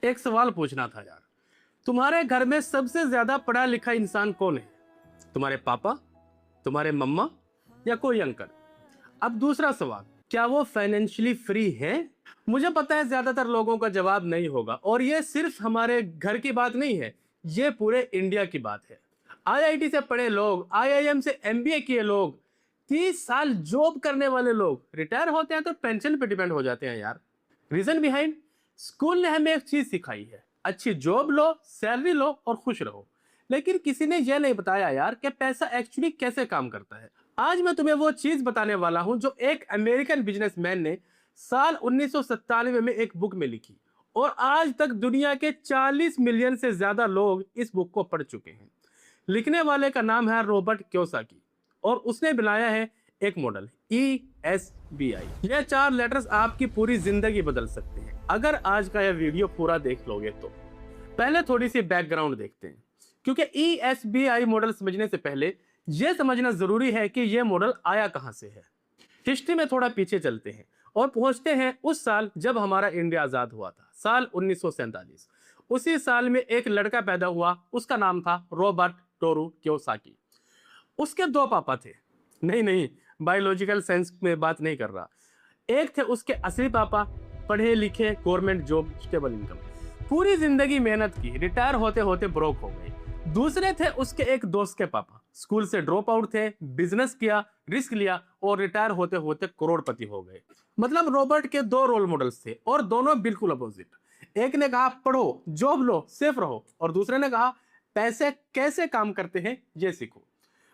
एक सवाल पूछना था यार, तुम्हारे घर में सबसे ज्यादा पढ़ा लिखा इंसान कौन है? तुम्हारे पापा, तुम्हारे मम्मा, या कोई अंकल? अब दूसरा सवाल, क्या वो फाइनेंशियली फ्री है? मुझे पता है ज्यादातर लोगों का जवाब नहीं होगा, और ये सिर्फ हमारे घर की बात नहीं है, ये पूरे इंडिया की बात है। आईआईटी से पढ़े लोग, आईआईएम से एमबीए किए लोग, 30 साल जॉब करने वाले लोग रिटायर होते हैं तो पेंशन पे डिपेंड हो जाते हैं यार। रीजन बिहाइंड, स्कूल ने हमें एक चीज सिखाई है, अच्छी जॉब लो, सैलरी लो और खुश रहो। लेकिन किसी ने यह नहीं बताया यार कि पैसा एक्चुअली कैसे काम करता है। आज मैं तुम्हें वो चीज बताने वाला हूं जो एक अमेरिकन बिजनेसमैन ने साल 1997 में एक बुक में लिखी, और आज तक दुनिया के 40 मिलियन से ज्यादा लोग इस बुक को पढ़ चुके हैं। लिखने वाले का नाम है रॉबर्ट कियोसाकी, और उसने बनाया है एक मॉडल ESBI। यह 4 लेटर्स आपकी पूरी जिंदगी बदल सकते हैं अगर आज का यह वीडियो पूरा देख लोगे तो। पहले थोड़ी सी बैकग्राउंड देखते हैं, क्योंकि ESBI मॉडल समझने से पहले यह समझना जरूरी है कि यह मॉडल आया कहां से है। हिस्ट्री में थोड़ा पीछे चलते हैं और पहुंचते हैं उस साल जब हमारा इंडिया आजाद हुआ था, साल 1947। उसी साल में एक लड़का पैदा हुआ, उसका नाम था रॉबर्ट टोरू कियोसाकी। उसके 2 पापा थे। नहीं नहीं, बायोलॉजिकल सेंस में बात नहीं कर रहा। एक थे उसके असली पापा, पढ़े लिखे, गवर्नमेंट जॉब, स्टेबल इनकम, पूरी जिंदगी मेहनत की, रिटायर होते होते ब्रोक हो गए। दूसरे थे उसके एक दोस्त के पापा, स्कूल से ड्रॉप आउट थे, बिजनेस किया, रिस्क लिया और रिटायर होते होते करोड़पति हो गए। मतलब रॉबर्ट के 2 रोल मॉडल्स थे और दोनों बिल्कुल अपोजिट। एक ने कहा पढ़ो, जॉब लो, सेफ रहो, और दूसरे ने कहा पैसे कैसे काम करते हैं ये सीखो।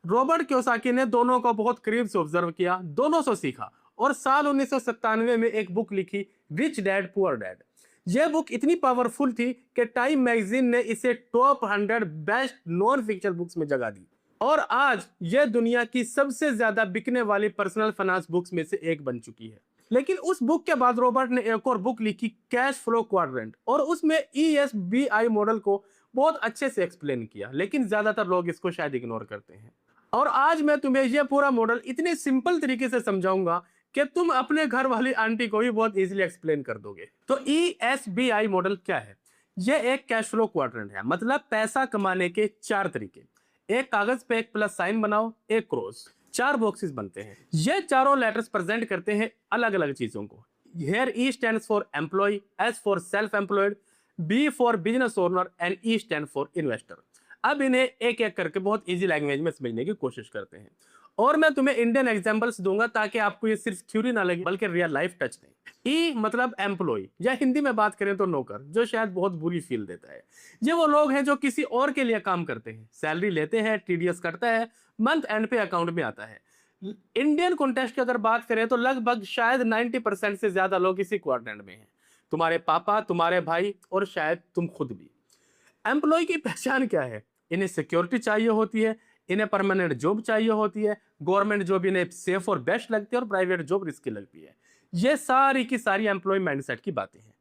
रॉबर्ट कियोसाकी ने दोनों को बहुत करीब से ऑब्जर्व किया, दोनों से सीखा, और साल 1997 में एक बुक लिखी, रिच डैड पुअर डैड। यह बुक इतनी पावरफुल थी कि टाइम मैगजीन ने इसे top 100 best non fiction books में जगह दी, और आज यह दुनिया की सबसे ज्यादा बिकने वाली पर्सनल फाइनेंस बुक्स में से एक बन चुकी है। लेकिन उस बुक के बाद रॉबर्ट ने एक और बुक लिखी, कैश फ्लो क्वाड्रेंट, और उसमें ESBI मॉडल को बहुत अच्छे से एक्सप्लेन किया, लेकिन ज्यादातर लोग इसको शायद इग्नोर करते हैं। और आज मैं तुम्हें यह पूरा मॉडल इतने सिंपल तरीके से समझाऊंगा कि तुम अपने घर वाली आंटी को भी बहुत इजीली एक्सप्लेन कर दोगे। तो ESBI मॉडल क्या है? यह एक कैश फ्लो क्वाड्रेंट है, मतलब पैसा कमाने के 4 तरीके। एक कागज पे एक प्लस साइन बनाओ, एक क्रॉस, 4 बॉक्सेस बनते हैं। ये चारों लेटर्स प्रेजेंट करते हैं अलग अलग चीजों को। Here E stands for employee, S for self employed, B for business owner and E stands for investor। अब इन्हें एक एक करके बहुत इजी लैंग्वेज में समझने की कोशिश करते हैं, और मैं तुम्हें इंडियन एग्जांपल्स दूंगा ताकि आपको ये सिर्फ थ्योरी ना लगे बल्कि रियल लाइफ टच दें। ई मतलब एम्प्लॉय, या हिंदी में बात करें तो नौकर, जो शायद बहुत बुरी फील देता है। ये वो लोग हैं जो किसी और के लिए काम करते हैं, सैलरी लेते हैं, TDS कटता है, मंथ एंड पे अकाउंट में आता है। इंडियन कॉन्टेक्स्ट की अगर बात करें तो लगभग शायद 90% से ज्यादा लोग इसी क्वाड्रेंट में हैं। तुम्हारे पापा, तुम्हारे भाई और शायद तुम खुद भी। एम्प्लॉय की पहचान क्या है? इन्हें सिक्योरिटी चाहिए होती है, इन्हें परमानेंट जॉब चाहिए होती है, गवर्नमेंट जॉब इन्हें सेफ और बेस्ट लगती है, और प्राइवेट जॉब रिस्की लगती है। ये सारी की सारी एम्प्लॉय माइंडसेट की बातें हैं।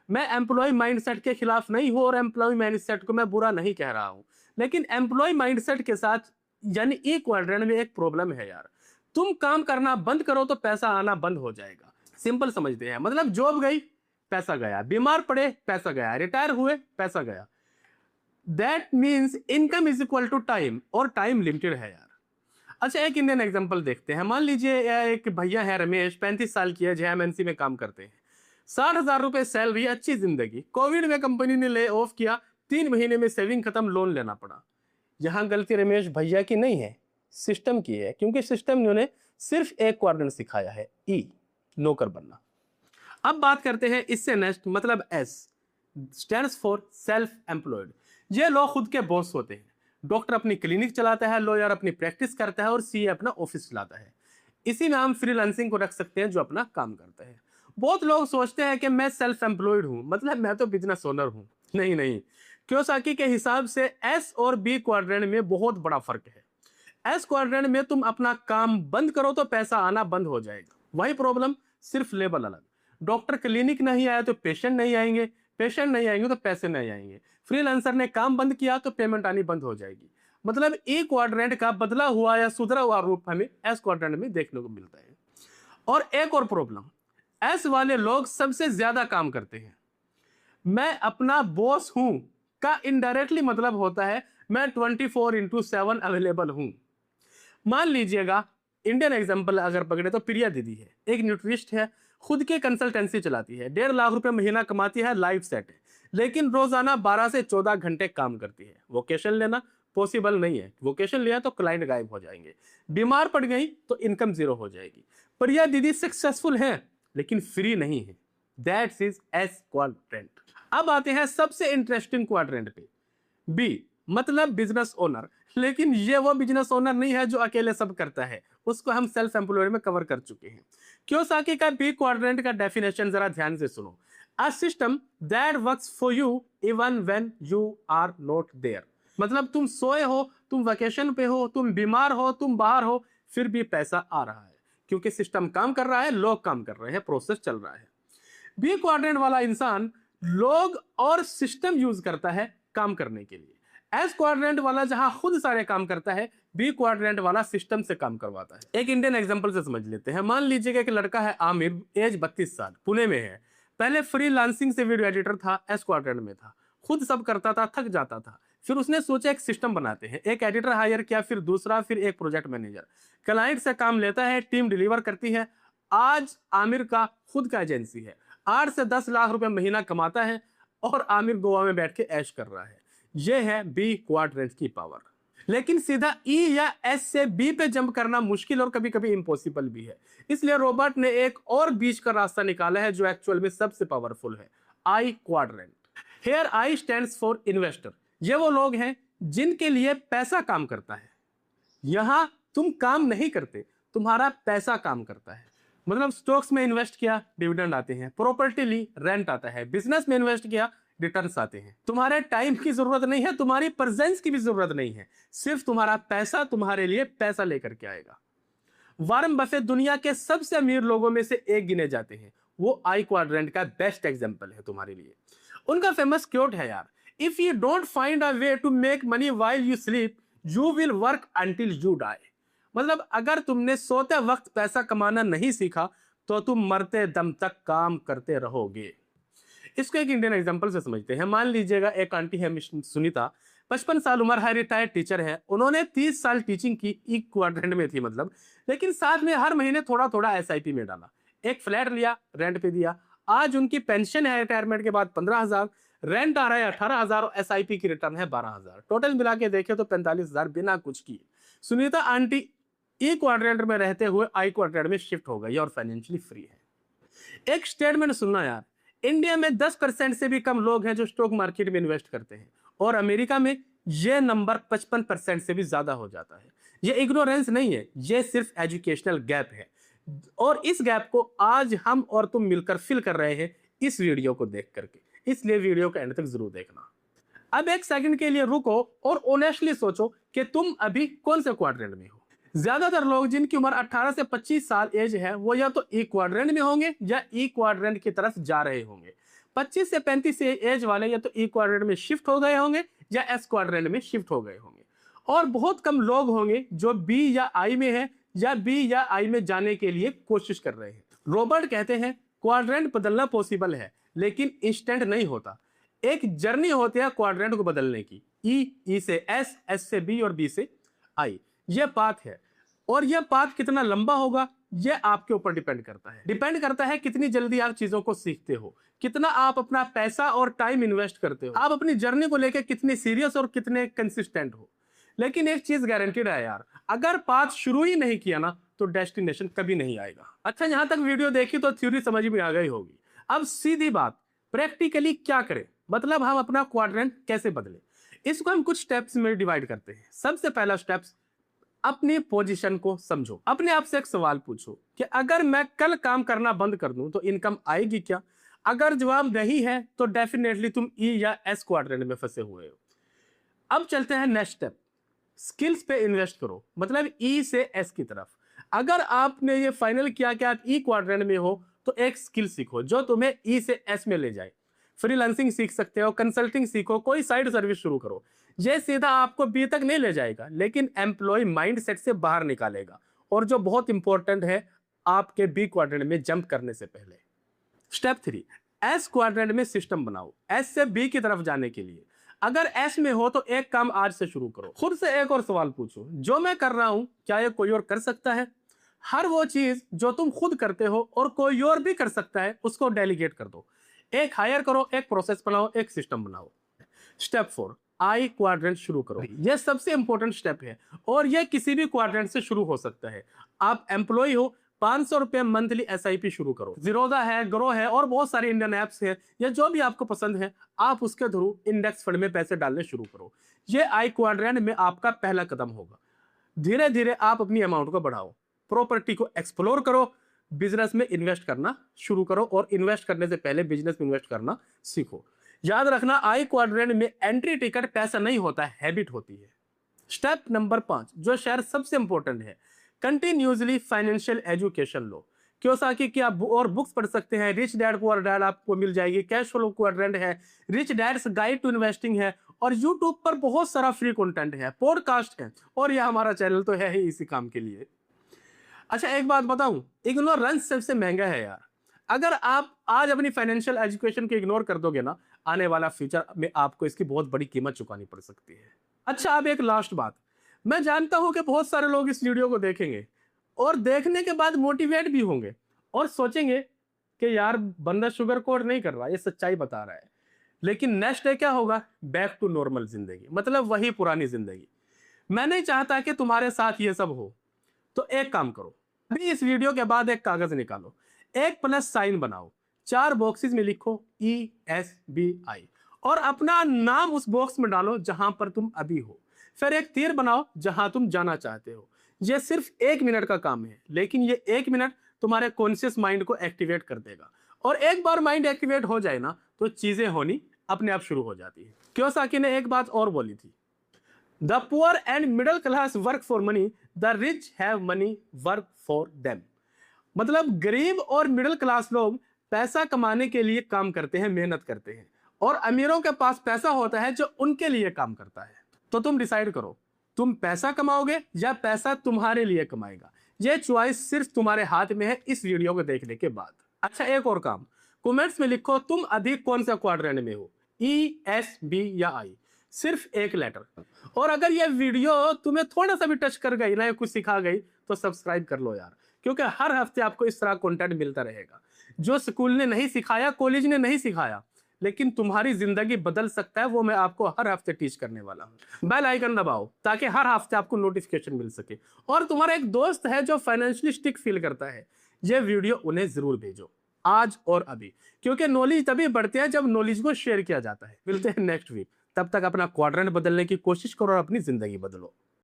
मैं एम्प्लॉय माइंडसेट के खिलाफ नहीं हूं, और एम्प्लॉय माइंडसेट को मैं बुरा नहीं कह रहा हूं, लेकिन एम्प्लॉय माइंडसेट के साथ यानी ई क्वाड्रेंट में एक प्रॉब्लम है यार। तुम काम करना बंद करो तो पैसा आना बंद हो जाएगा। सिंपल समझते हैं, मतलब जॉब गई, पैसा गया, बीमार पड़े, पैसा गया, रिटायर हुए, पैसा गया। That means income is equal to time, और टाइम लिमिटेड है यार। अच्छा, एक इंडियन एग्जांपल देखते हैं। मान लीजिए एक भैया है रमेश, 35 साल की है, JMNC में काम करते हैं, 60,000 रुपए सैलरी, अच्छी जिंदगी। कोविड में कंपनी ने ले ऑफ किया, 3 महीने में सेविंग खत्म, लोन लेना पड़ा। यहां गलती रमेश भैया की नहीं है, सिस्टम की है, क्योंकि सिस्टम ने उन्हें सिर्फ एक क्वाड्रेंट सिखाया है, नौकर बनना। अब बात करते हैं इससे नेक्स्ट, मतलब S stands for self employed. ये लोग खुद के बॉस होते हैं। डॉक्टर अपनी क्लिनिक चलाता है, लॉयर अपनी प्रैक्टिस करता है, और CA अपना ऑफिस चलाता है। इसी में हम फ्रीलांसिंग को रख सकते हैं, जो अपना काम करता है। बहुत लोग सोचते हैं कि मैं सेल्फ एम्प्लॉयड हूं, मतलब मैं तो बिजनेस ओनर हूं। नहीं नहीं, कियोसाकी के हिसाब से S और B क्वाड्रेंट में बहुत बड़ा फर्क है। S क्वाड्रेंट में तुम अपना काम बंद करो तो पैसा आना बंद हो जाएगा, वही प्रॉब्लम, सिर्फ लेबल अलग। डॉक्टर क्लिनिक नहीं आया तो पेशेंट नहीं आएंगे, पेशेंट नहीं आएंगे तो पैसे नहीं आएंगे। फ्रीलांसर ने काम बंद किया तो पेमेंट आनी बंद हो जाएगी। मतलब ए क्वाड्रेंट का बदला हुआ या सुधरा हुआ रूप हमें एस क्वाड्रेंट में देखने को मिलता है। और एक और प्रॉब्लम, एस वाले लोग सबसे ज्यादा काम करते हैं। मैं अपना बॉस हूं का इनडायरेक्टली मतलब होता है मैं 24/7 अवेलेबल हूं। मान लीजिएगा इंडियन एग्जांपल अगर पकड़े तो प्रिया दीदी है, एक न्यूट्रिस्ट है, खुद के कंसल्टेंसी चलाती है, 1.5 लाख रुपए महीना कमाती है, लाइफ सेट है, लेकिन रोजाना 12 से 14 घंटे काम करती है। वोकेशन लेना पॉसिबल नहीं है, वोकेशन लिया तो क्लाइंट गायब हो जाएंगे, बीमार पड़ गई तो इनकम जीरो हो जाएगी। प्रिया दीदी सक्सेसफुल है लेकिन फ्री नहीं है। That's is S quadrant. अब आते हैं सबसे इंटरेस्टिंग क्वाड्रेंट पे, बी मतलब बिजनेस ओनर। लेकिन ये वो बिजनेस ओनर नहीं है जो अकेले सब करता है, उसको हम सेल्फ एम्प्लॉयड में कवर कर चुके हैं। कियोसाकी का बी क्वाड्रेंट का डेफिनेशन जरा ध्यान से सुनो। A system that works for you even when you are not there. मतलब तुम सोए हो, तुम वेकेशन पे हो, तुम बीमार हो, तुम बाहर हो, फिर भी पैसा आ रहा है क्योंकि सिस्टम काम कर रहा है, लोग काम कर रहे हैं, प्रोसेस चल रहा है। बी क्वाड्रेंट वाला इंसान लोग और सिस्टम यूज करता है काम करने के लिए। एस क्वाड्रेंट वाला जहां खुद सारे काम करता है, बी क्वाड्रेंट वाला सिस्टम से काम करवाता है। एक इंडियन एग्जांपल से समझ लेते हैं। मान लीजिएगा कि लड़का है आमिर, एज 32 साल, पुणे में है, पहले फ्रीलांसिंग से वीडियो एडिटर था, एस क्वाड्रेंट में था, खुद सब करता था, थक जाता था। फिर उसने सोचा एक सिस्टम बनाते हैं, एक एडिटर हायर किया, फिर दूसरा, फिर एक प्रोजेक्ट मैनेजर। क्लाइंट से काम लेता है, टीम डिलीवर करती है। आज आमिर का खुद का एजेंसी है, 8 से 10 लाख रुपए महीना कमाता है और आमिर गोवा में बैठ के ऐश कर रहा है। यह है बी क्वाड्रेंट की पावर। लेकिन सीधा ई या एस से बी पे जंप करना मुश्किल और कभी कभी इम्पॉसिबल भी है। इसलिए रॉबर्ट ने एक और बीच का रास्ता निकाला है जो एक्चुअल में सबसे पावरफुल है, आई quadrant. Here I stands for investor. ये वो लोग हैं जिनके लिए पैसा काम करता है। यहां तुम काम नहीं करते, तुम्हारा पैसा काम करता है। मतलब स्टॉक्स में इन्वेस्ट किया, डिविडेंड आते हैं, प्रॉपर्टी ली, रेंट आता है, बिजनेस में इन्वेस्ट किया, रिटर्न्स आते हैं। तुम्हारे टाइम की जरूरत नहीं है, तुम्हारी प्रेजेंस की भी जरूरत नहीं है, सिर्फ तुम्हारा पैसा तुम्हारे लिए पैसा लेकर के आएगा। वारन बफेट दुनिया के सबसे अमीर लोगों में से एक गिने जाते हैं, वो आई क्वाड्रेंट का बेस्ट एग्जांपल है तुम्हारे लिए। उनका फेमस क्योट है यार, if you don't find a way to make money while you sleep, you will work until you die. मतलब अगर तुमने सोते वक्त पैसा कमाना नहीं सीखा तो तुम मरते दम तक काम करते रहोगे। इसको एक इंडियन एग्जांपल से समझते हैं। मान लीजिएगा एक आंटी है मिस सुनीता, 55 साल उम्र है, रिटायर्ड टीचर है। उन्होंने 30 साल टीचिंग की, एक क्वाड्रेंट में थी मतलब, लेकिन साथ में हर महीने थोड़ा थोड़ा एसआईपी में डाला। एक फ्लैट लिया, रेंट पे दिया। आज उनकी पेंशन है रिटायरमेंट के बाद 15,000, रेंट आ रहा है 18,000 और एसआईपी की रिटर्न है 12,000। टोटल मिला के देखे तो 45,000 बिना कुछ किए। सुनीता आंटी ई क्वाड्रेंट में रहते हुए आई क्वाड्रेंट में शिफ्ट हो गई और फाइनेंशियली फ्री है। एक स्टेटमेंट सुनना यार, इंडिया में 10% से भी कम लोग हैं जो स्टॉक मार्केट में इन्वेस्ट करते हैं और अमेरिका में यह नंबर 55% से भी ज्यादा हो जाता है। यह इग्नोरेंस नहीं है, यह सिर्फ एजुकेशनल गैप है और इस गैप को आज हम और तुम मिलकर फिल कर रहे हैं इस वीडियो को देख करके। इसलिए वीडियो को एंड तक जरूर देखना। अब एक सेकंड के लिए रुको और ऑनेस्टली सोचो कि तुम अभी कौन से क्वाड्रेंट में हो। ज्यादातर लोग जिनकी उम्र 18 से 25 साल एज है वो या तो ई क्वाड्रेंट में होंगे या ई क्वाड्रेंट की तरफ जा रहे होंगे। 25 से 35 एज वाले या तो ई क्वाड्रेंट में शिफ्ट हो गए होंगे या एस क्वाड्रेंट में शिफ्ट हो गए होंगे। और बहुत कम लोग होंगे जो बी या आई में है या बी या आई में जाने के लिए कोशिश कर रहे हैं। रॉबर्ट कहते हैं क्वाड्रेंट बदलना पॉसिबल है लेकिन इंस्टेंट नहीं होता। एक जर्नी होती है क्वाड्रेंट को बदलने की। ई से एस, एस से बी और बी से आई, यह पाथ है। और यह पाथ कितना लंबा होगा यह आपके ऊपर डिपेंड करता है। डिपेंड करता है कितनी जल्दी आप चीजों को सीखते हो, कितना आप अपना पैसा और टाइम इन्वेस्ट करते हो, आप अपनी जर्नी को लेकर कितने सीरियस और कितने कंसिस्टेंट हो। लेकिन एक चीज गारंटीड है यार, अगर पाथ शुरू ही नहीं किया ना तो डेस्टिनेशन कभी नहीं आएगा। अच्छा, यहां तक वीडियो देखी तो थ्योरी समझ में आ गई होगी। अब सीधी बात, प्रैक्टिकली क्या करें, मतलब हम अपना क्वाड्रेंट कैसे बदले। इसको हम कुछ स्टेप्स में डिवाइड करते हैं। सबसे पहला स्टेप्स, अपनी पोजीशन को समझो। अपने आप से एक सवाल पूछो कि अगर मैं कल काम करना बंद कर दूं तो इनकम आएगी क्या। अगर जवाब नहीं है तो डेफिनेटली तुम ई या एस क्वाड्रेंट में फंसे हुए हो। अब चलते हैं नेक्स्ट स्टेप, स्किल्स पे इन्वेस्ट करो, मतलब ई से एस की तरफ। अगर आपने ये फाइनल किया कि आप ई क्वाड्रेंट में हो तो एक स्किल सीखो जो तुम्हें ई से एस में ले जाए। फ्रीलांसिंग सीख सकते हो, कंसल्टिंग सीखो, कोई साइड सर्विस शुरू करो। यह सीधा आपको बी तक नहीं ले जाएगा लेकिन एम्प्लॉय माइंडसेट से बाहर निकालेगा। और जो बहुत इंपॉर्टेंट है, आपके बी क्वाड्रेंट में जंप करने से पहले स्टेप 3, एस क्वाड्रेंट में सिस्टम बनाओ, एस से बी की तरफ जाने के लिए। अगर एस में हो तो एक काम आज से शुरू करो। खुद से एक और सवाल पूछो, जो मैं कर रहा हूं क्या ये कोई और कर सकता है? हर वो चीज जो तुम खुद करते हो और कोई और भी कर सकता है, उसको डेलीगेट कर दो। एक हायर करो, एक प्रोसेस बनाओ, एक सिस्टम बनाओ। स्टेप 4, आई क्वाड्रेंट शुरू करो। यह सबसे इंपॉर्टेंट स्टेप है और यह किसी भी क्वाड्रेंट से शुरू हो सकता है। आप एम्प्लॉय हो, 500 रुपए मंथली एसआईपी शुरू करो। जीरोधा है, ग्रो है और बहुत सारे इंडियन एप्स हैं, या जो भी आपको पसंद है, आप उसके थ्रू इंडेक्स फंड में पैसे डालने शुरू करो। यह आई क्वाड्रेंट में आपका पहला कदम होगा। धीरे धीरे आप अपनी अमाउंट को बढ़ाओ, प्रॉपर्टी को एक्सप्लोर करो, बिजनेस में इन्वेस्ट करना शुरू करो और इन्वेस्ट करने से पहले बिजनेस में इन्वेस्ट करना सीखो। याद रखना, आई क्वाड्रेंट में एंट्री टिकट पैसा नहीं होता, हैबिट होती है। स्टेप नंबर 5, जो शायद सबसे इंपॉर्टेंट है, कंटिन्यूसली फाइनेंशियल एजुकेशन लो। क्योसाकी की आप और बुक्स पढ़ सकते हैं, रिच डैड पुअर डैड आपको मिल जाएगी, कैश फ्लो क्वाड्रेंट है, rich dad's guide to investing है, और यूट्यूब पर बहुत सारा फ्री कंटेंट है, पॉडकास्ट है, और यह हमारा चैनल तो है ही इसी काम के लिए। अच्छा, एक बात बताऊं, इग्नोरेंस सबसे महंगा है यार। अगर आप आज अपनी फाइनेंशियल एजुकेशन को इग्नोर कर दोगे ना, आने वाला फ्यूचर में आपको इसकी बहुत बड़ी कीमत चुकानी पड़ सकती है। अच्छा, अब एक लास्ट बात, मैं जानता हूं कि बहुत सारे लोग इस वीडियो को देखेंगे और देखने के बाद मोटिवेट भी होंगे और सोचेंगे कि यार बंदा शुगर कोट नहीं कर रहा, ये सच्चाई बता रहा है। लेकिन नेक्स्ट डे क्या होगा? बैक टू नॉर्मल जिंदगी, मतलब वही पुरानी जिंदगी। मैं नहीं चाहता कि तुम्हारे साथ ये सब हो। तो एक काम करो, अभी इस वीडियो के बाद एक कागज निकालो, एक प्लस साइन बनाओ, 4 बॉक्सेस में लिखो ESBI और अपना नाम उस बॉक्स में डालो जहां पर तुम अभी हो। फिर एक तीर बनाओ जहां तुम जाना चाहते हो। ये सिर्फ 1 मिनट का काम है, लेकिन ये 1 मिनट तुम्हारे कॉन्शियस माइंड को एक्टिवेट कर देगा। और एक बार माइंड एक्टिवेट हो जाए ना, तो चीजें होनी अपने आप शुरू हो जाती है। क्योसाकी ने एक बात और बोली थी, the poor and middle class work for money, the rich have money work for them. मतलब गरीब और मिडिल क्लास लोग पैसा कमाने के लिए काम करते हैं, मेहनत करते हैं, और अमीरों के पास पैसा होता है जो उनके लिए काम करता है। तो तुम डिसाइड करो, तुम पैसा कमाओगे या पैसा तुम्हारे लिए कमाएगा। यह चॉइस सिर्फ तुम्हारे हाथ में है इस वीडियो को देखने के बाद। अच्छा, एक और काम, कमेंट्स में लिखो तुम अधिक कौन सा क्वाड्रेंट में हो, ESB या I, सिर्फ एक लेटर। और अगर यह वीडियो तुम्हें थोड़ा सा भी टच कर गई ना, कुछ सिखा गई, तो सब्सक्राइब कर लो यार, क्योंकि हर हफ्ते आपको इस तरह कंटेंट मिलता रहेगा जो स्कूल ने नहीं सिखाया, कॉलेज ने नहीं सिखाया, लेकिन तुम्हारी जिंदगी बदल सकता है, वो मैं आपको हर हफ्ते टीच करने वाला हूं। बेल आइकन दबाओ ताकि हर हफ्ते आपको नोटिफिकेशन मिल सके। और तुम्हारा एक दोस्त है जो फाइनेंशियली स्टिक फील करता है, ये वीडियो उन्हें जरूर भेजो, आज और अभी, क्योंकि नॉलेज तभी बढ़ती है जब नॉलेज को शेयर किया जाता है। मिलते हैं नेक्स्ट वीक, तब तक अपना क्वाड्रेंट बदलने की कोशिश करो और अपनी जिंदगी बदलो।